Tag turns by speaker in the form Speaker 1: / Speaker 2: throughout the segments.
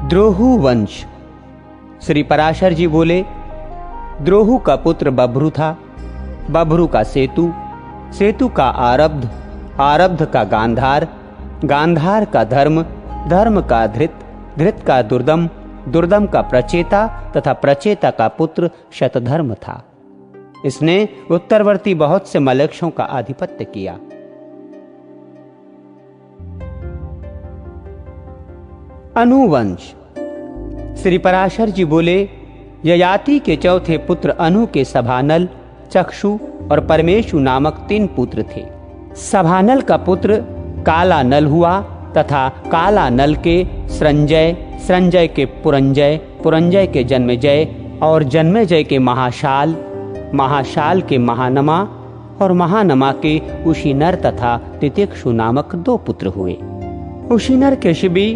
Speaker 1: द्रोहु वंश। श्री पराशर जी बोले, द्रोहु का पुत्र बभ्रु था, बभ्रु का सेतु, सेतु का आरब्ध, आरब्ध का गांधार, गांधार का धर्म, धर्म का धृत, धृत का दुर्दम, दुर्दम का प्रचेता तथा प्रचेता का पुत्र शतधर्म था। इसने उत्तरवर्ती बहुत से मलेक्षों का आधिपत्य किया। अनुवंश। श्री पराशर जी बोले, ययाति के चौथे पुत्र अनु के सभानल, चक्षु और परमेशु नामक 3 पुत्र थे। सभानल का पुत्र काला नल हुआ तथा काला नल के संजय, संजय के पुरंजय, पुरंजय के जन्मेजय और जन्मेजय के महाशाल, महाशाल के महानमा और महानमा के उशीनर तथा तितिक्षु नामक 2 पुत्र हुए। उशीनर के शिबी,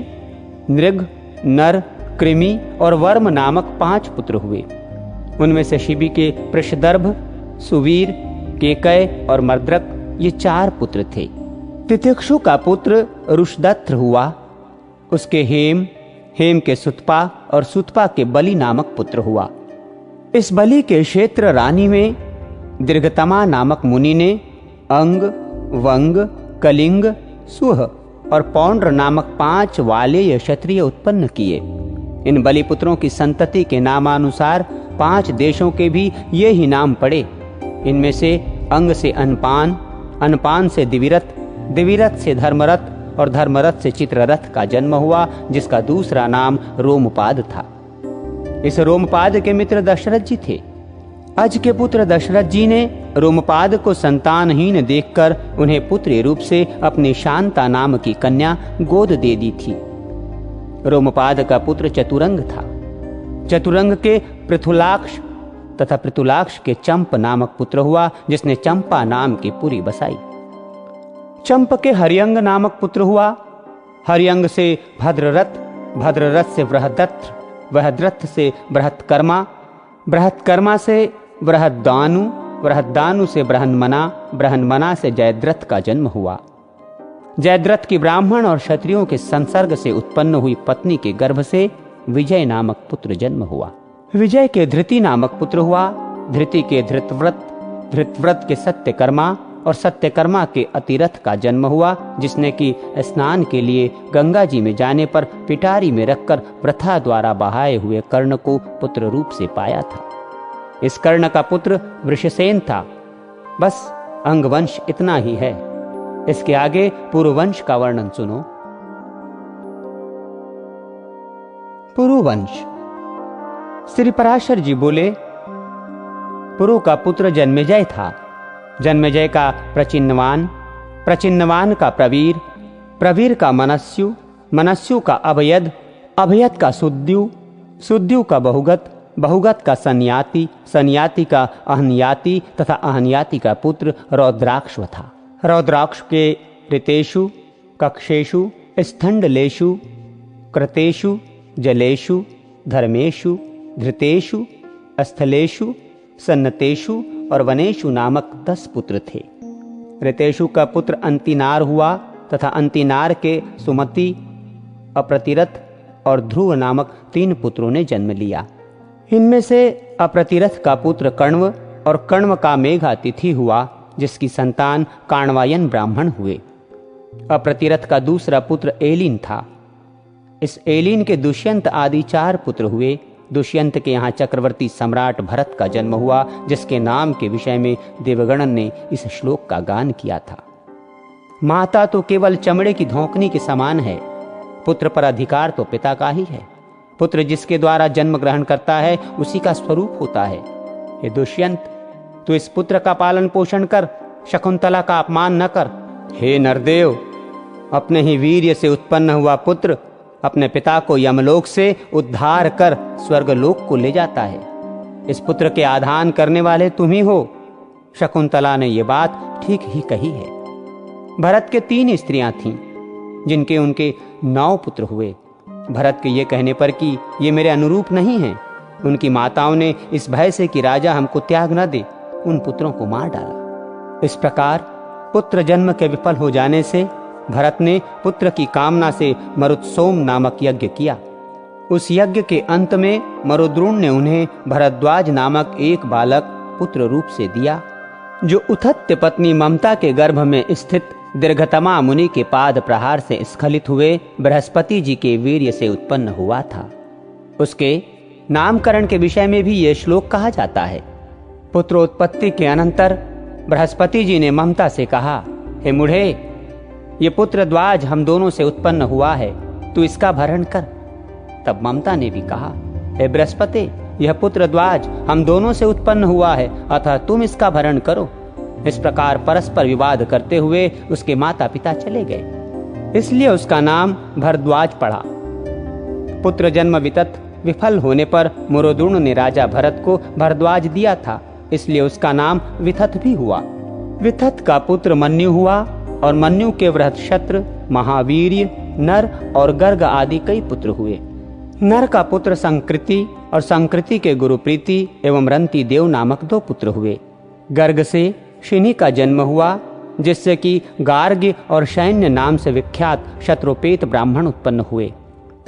Speaker 1: नृग, नर, कृमि और वर्म नामक 5 पुत्र हुए। उनमें से शिबी के पृषदर्भ, सुवीर, केकय और मर्द्रक ये 4 पुत्र थे। तितिक्षु का पुत्र रुषदत्र हुआ। उसके हेम, हेम के सुतपा और सुतपा के बलि नामक पुत्र हुआ। इस बलि के क्षेत्र रानी में दीर्घतमा नामक मुनि ने अंग, वंग, कलिंग, सुह और पौंड्र नामक 5 वालेय क्षत्रिय उत्पन्न किए। इन बलिपुत्रों की संतति के नामानुसार 5 देशों के भी ये ही नाम पड़े। इनमें से अंग से अनपान, अनपान से दिविरथ, दिविरथ से धर्मरथ और धर्मरथ से चित्ररथ का जन्म हुआ, जिसका दूसरा नाम रोमपाद था। इस रोमपाद के मित्र दशरथ जी थे। अज के पुत्र दशरथ जी ने रोमपाद को संतानहीन देखकर उन्हें पुत्री रूप से अपनी शांता नाम की कन्या गोद दे दी थी। रोमपाद का पुत्र चतुरंग था। चतुरंग के पृथुलाक्ष तथा पृथुलाक्ष के चंप नामक पुत्र हुआ, जिसने चंपा नाम की पुरी बसाई। चंप के हरियंग नामक पुत्र हुआ। हरियंग से भद्ररथ, भद्ररथ से बृहदत्र, बृहद्रथ से बृहत्कर्मा, बृहत्कर्मा से बृहदानु, बृहदानु से बृहन्मना, बृहन्मना से जयद्रथ का जन्म हुआ। जयद्रथ की ब्राह्मण और क्षत्रियों के संसर्ग से उत्पन्न हुई पत्नी के गर्भ से विजय नामक पुत्र जन्म हुआ। विजय के धृति नामक पुत्र हुआ। धृति के धृतव्रत, धृतव्रत के सत्यकर्मा और सत्यकर्मा के अतिरथ का जन्म हुआ, जिसने कि स्नान के लिए गंगा जी में जाने पर पिटारी में रखकर प्रथा द्वारा बहाए हुए कर्ण को पुत्र रूप से पाया था। इस कर्ण का पुत्र वृषसेन था। बस अंगवंश इतना ही है। इसके आगे पुरुवंश का वर्णन सुनो। पुरुवंश। श्री पराशर जी बोले, पुरु का पुत्र जन्मेजय था। जन्मेजय का प्रचिन्नवान, प्रचिन्नवान का प्रवीर, प्रवीर का मनस्यु, मनस्यु का अभयद, अभयद का सुद्यु, सुद्यु का बहुगत, बहुगत का सन्याति, सन्याति का अहन्याति तथा अहन्याति का पुत्र रौद्राक्ष था। रौद्राक्ष के ऋतेषु, कक्षेषु, स्थंडलेषु, कृतेषु, जलेषु, धर्मेषु, धृतेषु, स्थलेषु, सन्नतेषु और वनेषु नामक 10 पुत्र थे। ऋतेषु का पुत्र अंतिनार हुआ तथा अंतिनार के सुमति, अप्रतिरथ और ध्रुव नामक 3 पुत्रों ने जन्म लिया। इनमें से अप्रतिरथ का पुत्र कण्व और कण्व का मेघातिथि हुआ, जिसकी संतान काण्वायन ब्राह्मण हुए। अप्रतिरथ का दूसरा पुत्र एलिन था। इस एलिन के दुष्यंत आदि 4 पुत्र हुए। दुष्यंत के यहाँ चक्रवर्ती सम्राट भरत का जन्म हुआ, जिसके नाम के विषय में देवगणन ने इस श्लोक का गान किया था। माता तो केवल चमड़े की धौंकनी के समान है, पुत्र पर अधिकार तो पिता का ही है। पुत्र जिसके द्वारा जन्म ग्रहण करता है, उसी का स्वरूप होता है। हे दुष्यंत, तू इस पुत्र का पालन पोषण कर, शकुंतला का अपमान न कर। हे नरदेव, अपने ही वीर्य से उत्पन्न हुआ पुत्र अपने पिता को यमलोक से उद्धार कर स्वर्गलोक को ले जाता है। इस पुत्र के आधान करने वाले तुम ही हो। शकुंतला ने यह बात ठीक ही कही है। भरत के 3 स्त्रियां थीं, जिनके उनके 9 पुत्र हुए। भरत के ये कहने पर कि ये मेरे अनुरूप नहीं हैं, उनकी माताओं ने इस भय से कि राजा हमको त्याग न दे, उन पुत्रों को मार डाला। इस प्रकार पुत्र जन्म के विफल हो जाने से भरत ने पुत्र की कामना से मरुत्सोम नामक यज्ञ किया। उस यज्ञ के अंत में मरुद्रुण ने उन्हें भरद्वाज नामक एक बालक पुत्र रूप से दिया, जो उथत्य पत्नी ममता के गर्भ में स्थित दीर्घतमा मुनि के पाद प्रहार से स्खलित हुए बृहस्पति जी के वीर्य से उत्पन्न हुआ था। उसके नामकरण के विषय में भी यह श्लोक कहा जाता है। पुत्रोत्पत्ति के अनंतर बृहस्पति जी ने ममता से कहा, हे मूढ़े, ये पुत्र द्वाज हम दोनों से उत्पन्न हुआ है, तू इसका भरण कर। तब ममता ने भी कहा, हे बृहस्पति, यह पुत्र द्वाज हम दोनों से उत्पन्न हुआ है, अतः तुम इसका भरण करो। इस प्रकार परस्पर विवाद करते हुए उसके माता पिता चले गए, इसलिए उसका नाम भरद्वाज पड़ा। पुत्र जन्म वितत विफल होने पर मरुद्रुण ने राजा भरत को भरद्वाज दिया था, इसलिए उसका नाम विथत भी हुआ। विथत का पुत्र मन्यु हुआ और मन्यु के वृहक्षत्र, महावीर्य, नर और गर्ग आदि कई पुत्र हुए। नर का पुत्र संकृति और संकृति के गुरु प्रीति एवं रंती देव नामक 2 पुत्र हुए। गर्ग से शिनी का जन्म हुआ, जिससे कि गार्ग्य और सैन्य नाम से विख्यात शत्रुपेत ब्राह्मण उत्पन्न हुए।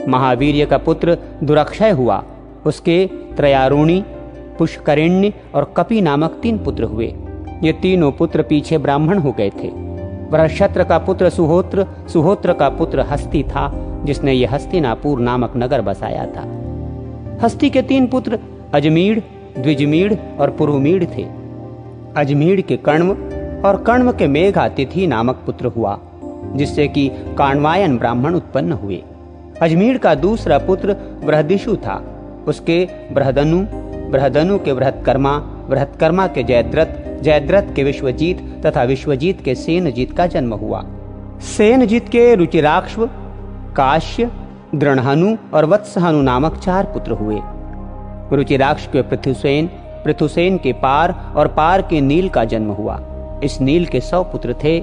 Speaker 1: महावीर्य का पुत्र दुरक्षय हुआ, उसके त्रयारुणी, पुष्करिण्य और कपि नामक 3 पुत्र हुए। ये तीनों पुत्र पीछे ब्राह्मण हो गए थे। वृहक्षत्र का पुत्र सुहोत्र, सुहोत्र का पुत्र हस्ती था, जिसने यह हस्तिनापुर नामक नगर बसाया था। हस्ती के 3 पुत्र अजमीढ़, द्विजमीढ़ और पुरुमीढ़ थे। अजमीढ़ के कण्व और कण्व के मेघातिथि नामक पुत्र हुआ, जिससे कि काण्वायन ब्राह्मण उत्पन्न हुए। अजमीढ़ का दूसरा पुत्र बृहदिषु था, उसके बृहदनु, बृहदनु के बृहत्कर्मा, बृहत्कर्मा के जयद्रथ, जयद्रथ के विश्वजीत तथा विश्वजीत के सेनजीत का जन्म हुआ। सेनजीत के रुचिराक्ष, काश्य, दृढ़हनु और वत्सहनु नामक 4 पुत्र हुए। रुचिराक्ष के पृथुसेन, पृथुसेन के पार और पार के नील का जन्म हुआ। इस नील के 100 पुत्र थे,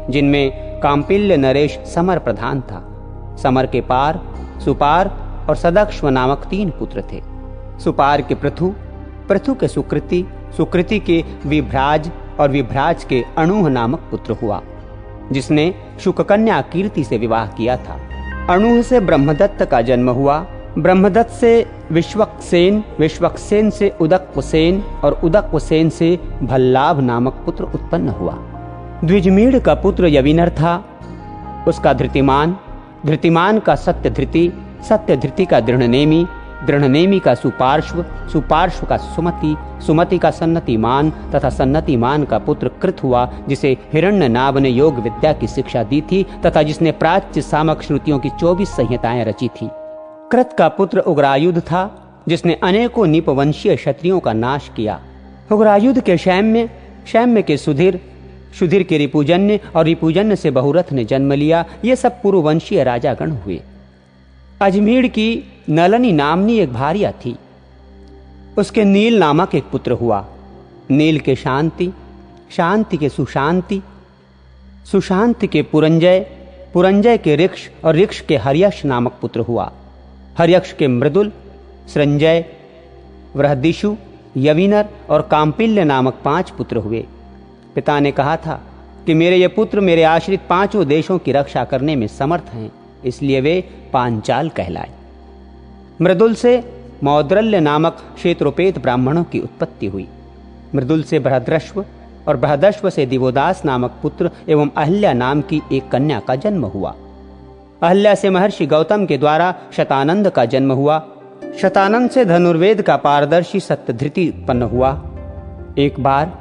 Speaker 1: जिनमें काम्पिल्य नरेश समर प्रधान था। समर के पार, सुपार और सदक्ष्व नामक 3 पुत्र थे। सुपार के पृथु, पृथु के सुकृति, सुकृति के विभ्राज और विभ्राज के अणुह नामक पुत्र हुआ, जिसने शुककन्या कीर्ति से विवाह किया था। अणुह से ब्रह्मदत्त का जन्म हुआ। ब्रह्मदत्त से विश्वक्सेन, विश्वक्सेन से उदक्वसेन और उदक्वसेन से भल्लाभ नामक पुत्र उत्पन्न हुआ। द्विजमीढ़ का पुत्र यविनर था, उसका धृतिमान, धृतिमान का सत्यधृति, सत्यधृति का दृढ़नेमी, दृढ़नेमी का सुपार्श्व, सुपार्श्व का सुमति, सुमति का सन्नतिमान तथा सन्नतिमान का पुत्र कृत हुआ, जिसे हिरण्यनाभ ने योग विद्या की शिक्षा दी थी तथा जिसने प्राच्य सामक श्रुतियों की 24 संहिताएं रची थी। कृत का पुत्र उग्रायुध था, जिसने अनेकों निपवंशीय क्षत्रियों का नाश किया। उग्रायुध के शैम्य के सुधीर, सुधीर के रिपुजन्य और रिपुजन्य से बहुरथ ने जन्म लिया। ये सब पूर्ववंशीय राजागण हुए। अजमीढ़ की नलनी नामनी एक भार्या थी, उसके नील नामक एक पुत्र हुआ। नील के शांति, शांति के सुशांति, सुशांति के पुरंजय, पुरंजय के ऋक्ष और ऋक्ष के हर्यक्ष नामक पुत्र हुआ। हर्यक्ष के मृदुल, सृंजय, वृहदिषु, यविनर और काम्पिल्य नामक 5 पुत्र हुए। पिता ने कहा था कि मेरे ये पुत्र मेरे आश्रित 5 देशों की रक्षा करने में समर्थ हैं, इसलिए वे पांचाल कहलाए। मृदुल से मौद्रल्य नामक क्षेत्रोपेत ब्राह्मणों की उत्पत्ति हुई। मृदुल से बृहद्रश्व और बृहदश्व से दिवोदास नामक पुत्र एवं अहल्या नाम की एक कन्या का जन्म हुआ। अहल्या से महर्षि गौतम के द्वारा शतानंद का जन्म हुआ। शतानंद से धनुर्वेद का पारदर्शी सत्यधृति उत्पन्न हुआ। एक बार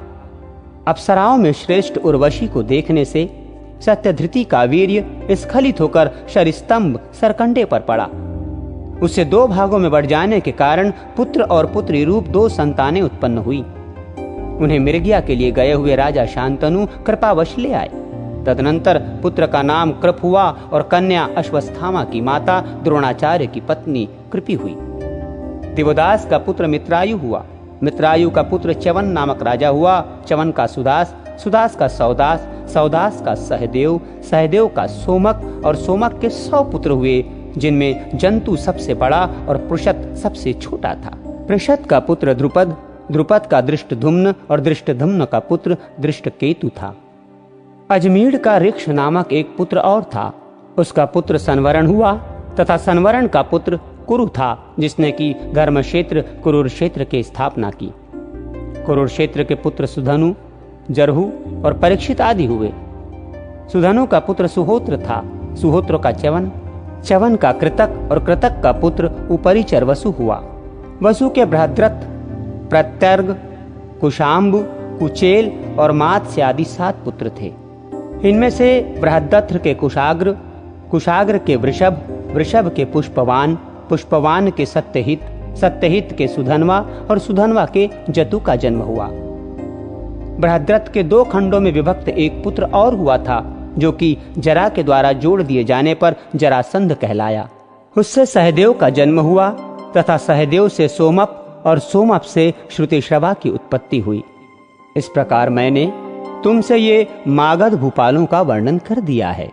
Speaker 1: अप्सराओं में श्रेष्ठ उर्वशी को देखने से सत्यधृति का वीर्य स्खलित होकर शरस्तंभ सरकंडे पर पड़ा। उससे 2 भागों में बढ़ जाने के कारण पुत्र और पुत्री रूप 2 संतानें उत्पन्न हुई। उन्हें मृगिया के लिए गए हुए राजा शांतनु कृपावश ले आए। तदनंतर पुत्र का नाम कृप हुआ और कन्या अश्वस्थामा की माता द्रोणाचार्य की पत्नी कृपि हुई। दिवोदास का पुत्र मित्रायु हुआ। मित्रायु का पुत्र च्यवन नामक राजा हुआ। च्यवन का सुदास, सुदास का सौदास, सौदास का सहदेव, सहदेव का सोमक और सोमक के 100 पुत्र हुए, जिनमें जंतु सबसे बड़ा और पृषत सबसे छोटा था। पृषत का पुत्र द्रुपद, द्रुपद का दृष्टधुम्न और दृष्टधुम्न का पुत्र दृष्टकेतु था। अजमीढ़ का ऋक्ष नामक एक पुत्र और था। उसका पुत्र संवरण हुआ तथा संवरण का पुत्र कुरु था, जिसने कि धर्मक्षेत्र कुरुक्षेत्र की स्थापना की। कुरुक्षेत्र के पुत्र सुधनु, जरहु और परीक्षित आदि हुए। सुधनु का पुत्र सुहोत्र था, सुहोत्र का च्यवन, च्यवन का कृतक और कृतक का पुत्र उपरिचर वसु हुआ। वसु के बृहद्रथ, प्रत्यर्ग, कुशाम्ब, कुचेल और मात्स्य आदि 7 पुत्र थे। इनमें से बृहद्रथ के कुशाग्र, कुशाग्र के वृषभ, वृषभ के पुष्पवान, पुष्पवान के सत्यहित, सत्यहित के सुधनवा और सुधनवा के जतु का जन्म हुआ। बृहद्रथ के 2 खंडों में विभक्त एक पुत्र और हुआ था, जो कि जरा के द्वारा जोड़ दिए जाने पर जरासंध कहलाया। उससे सहदेव का जन्म हुआ तथा सहदेव से सोमप और सोमप से श्रुतिश्रवा की उत्पत्ति हुई। इस प्रकार मैंने तुमसे ये मागध भूपालों का वर्णन कर दिया है।